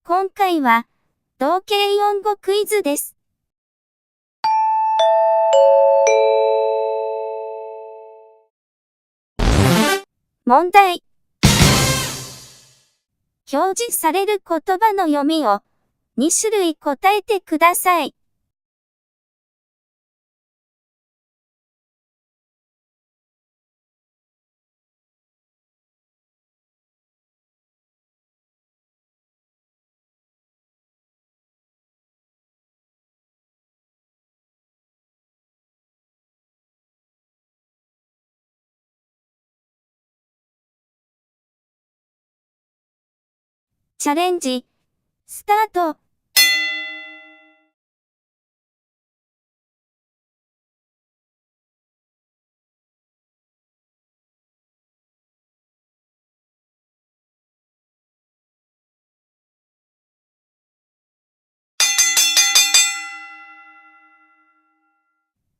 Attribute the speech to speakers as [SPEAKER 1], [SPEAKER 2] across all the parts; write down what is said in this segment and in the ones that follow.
[SPEAKER 1] 今回は、同型4語クイズです。問題。表示される言葉の読みを2種類答えてください。チャレンジ、スタート。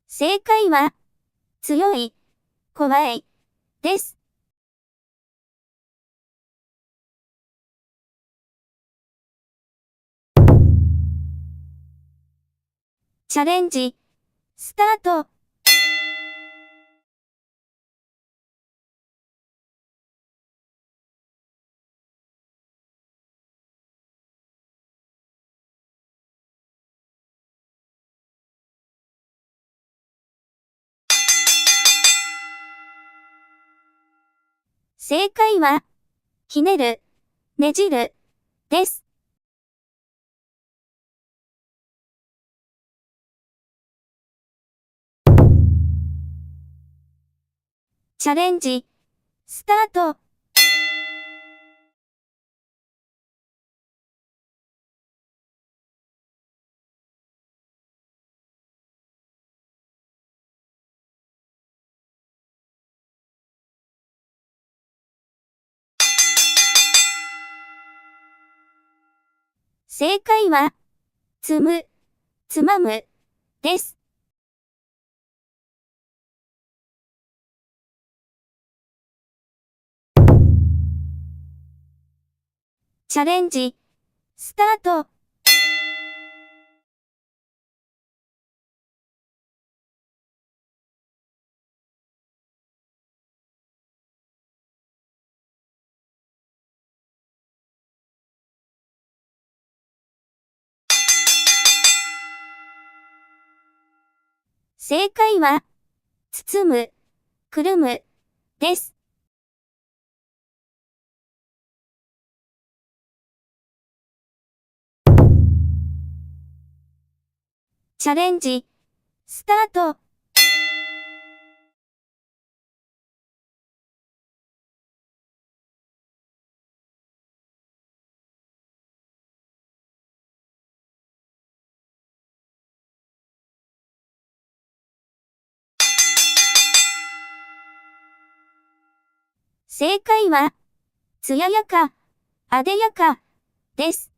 [SPEAKER 1] 正解は、強い、怖い、です。チャレンジ、スタート。正解は、ひねる、ねじる、です。チャレンジ、スタート。正解は、つむ、つまむ、です。チャレンジ、スタート。正解は、包む、くるむ、です。チャレンジ、スタート。正解は、つややか、あでやか、です。